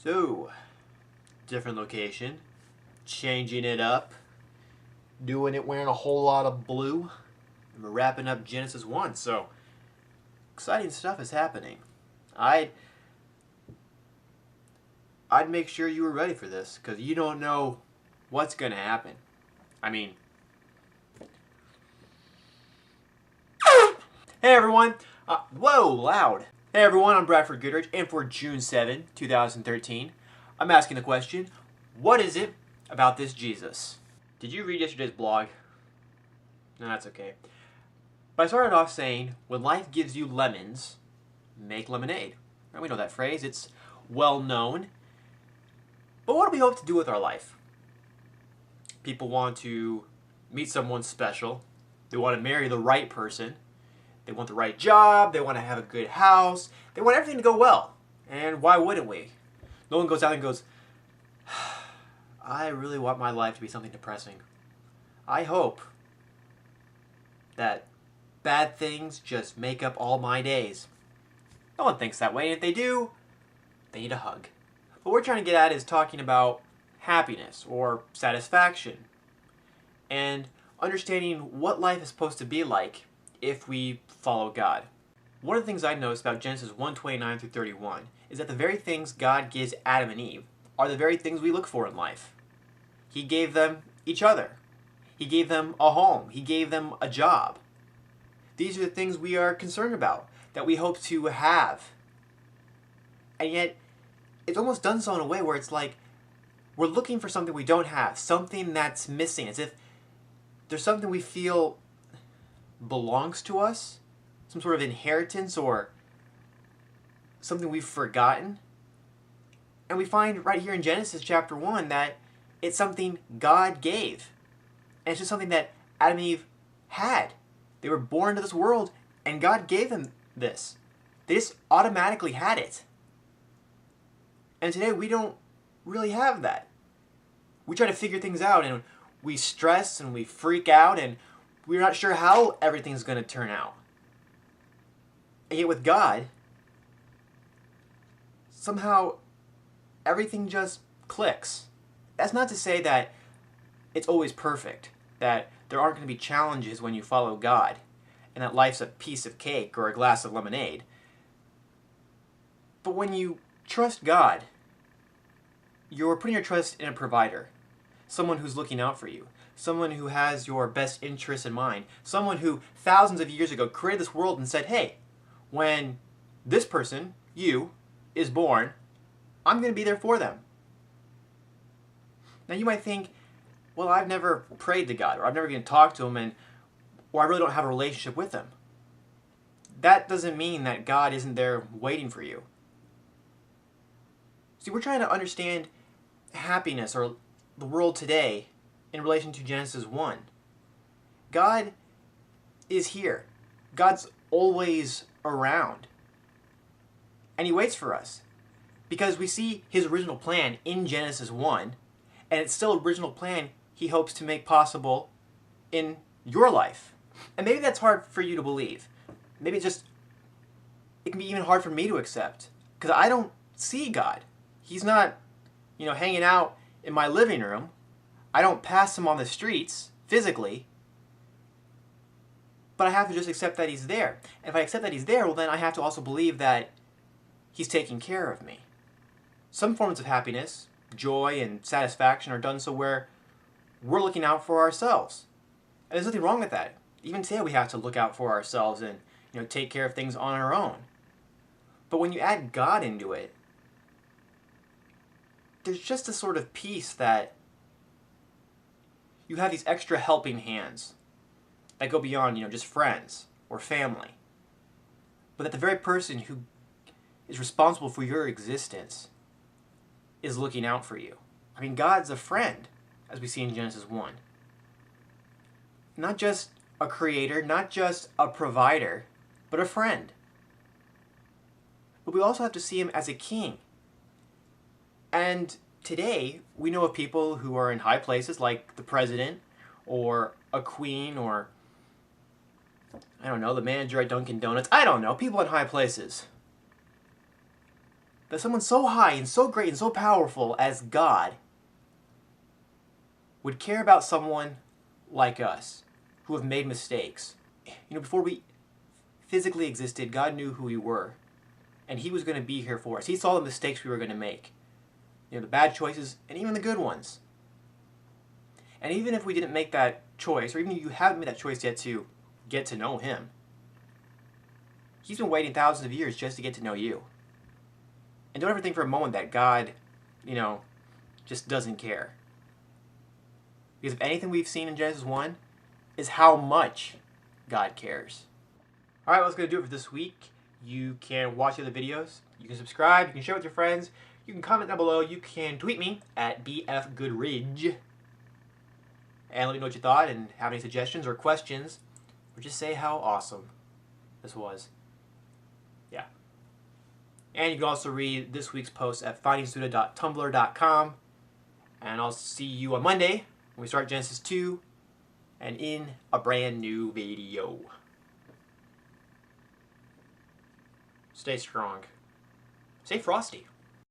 So, different location, changing it up, doing it wearing a whole lot of blue. And we're wrapping up Genesis 1, so exciting stuff is happening. I'd make sure you were ready for this, because you don't know what's going to happen. I mean, hey everyone! Whoa, loud! Hey everyone, I'm Bradford Goodrich, and for June 7, 2013, I'm asking the question, what is it about this Jesus? Did you read yesterday's blog? No, that's okay. But I started off saying, when life gives you lemons, make lemonade. Now, we know that phrase, it's well known. But what do we hope to do with our life? People want to meet someone special. They want to marry the right person. They want the right job. They want to have a good house. They want everything to go well. And why wouldn't we? No one goes out and goes, I really want my life to be something depressing. I hope that bad things just make up all my days. No one thinks that way. And if they do, they need a hug. What we're trying to get at is talking about happiness or satisfaction and understanding what life is supposed to be like if we follow God. One of the things I noticed about Genesis 1:29 through 31 is that the very things God gives Adam and Eve are the very things we look for in life. He gave them each other. He gave them a home. He gave them a job. These are the things we are concerned about, that we hope to have. And yet, it's almost done so in a way where it's like we're looking for something we don't have, something that's missing, as if there's something we feel belongs to us, some sort of inheritance or something we've forgotten. And we find right here in Genesis chapter 1 that it's something God gave. And it's just something that Adam and Eve had. They were born into this world and God gave them this. They just automatically had it. And today we don't really have that. We try to figure things out and we stress and we freak out and we're not sure how everything's going to turn out. And yet with God, somehow everything just clicks. That's not to say that it's always perfect, that there aren't going to be challenges when you follow God, and that life's a piece of cake or a glass of lemonade. But when you trust God, you're putting your trust in a provider, someone who's looking out for you, someone who has your best interests in mind, someone who thousands of years ago created this world and said, hey, when this person, you, is born, I'm going to be there for them. Now you might think, well, I've never prayed to God, or I've never even talked to him, or I really don't have a relationship with him. That doesn't mean that God isn't there waiting for you. See, we're trying to understand happiness or the world today in relation to Genesis 1. God is here. God's always around. And he waits for us. Because we see his original plan in Genesis 1, and it's still original plan he hopes to make possible in your life. And maybe that's hard for you to believe. Maybe it can be even hard for me to accept. Because I don't see God. He's not, hanging out in my living room. I don't pass him on the streets, physically. But I have to just accept that he's there. And if I accept that he's there, well then I have to also believe that he's taking care of me. Some forms of happiness, joy, and satisfaction are done so where we're looking out for ourselves. And there's nothing wrong with that. Even today we have to look out for ourselves and take care of things on our own. But when you add God into it, there's just a sort of peace that you have these extra helping hands that go beyond, just friends or family. But that the very person who is responsible for your existence is looking out for you. I mean, God's a friend, as we see in Genesis 1. Not just a creator, not just a provider, but a friend. But we also have to see him as a king. And today, we know of people who are in high places like the president or a queen or, I don't know, the manager at Dunkin' Donuts. I don't know, people in high places. that someone so high and so great and so powerful as God would care about someone like us who have made mistakes. Before we physically existed, God knew who we were, and He was going to be here for us. He saw the mistakes we were going to make, the bad choices and even the good ones. And even if we didn't make that choice, or even if you haven't made that choice yet to get to know Him, He's been waiting thousands of years just to get to know you. And don't ever think for a moment that God, just doesn't care. Because if anything we've seen in Genesis 1 is how much God cares. Alright, well, that's going to do it for this week. You can watch the other videos. You can subscribe. You can share with your friends. You can comment down below. You can tweet me at BFGoodridge. And let me know what you thought and have any suggestions or questions. Or just say how awesome this was. Yeah. And you can also read this week's post at findingsuda.tumblr.com. And I'll see you on Monday when we start Genesis 2 and in a brand new video. Stay strong. Stay frosty.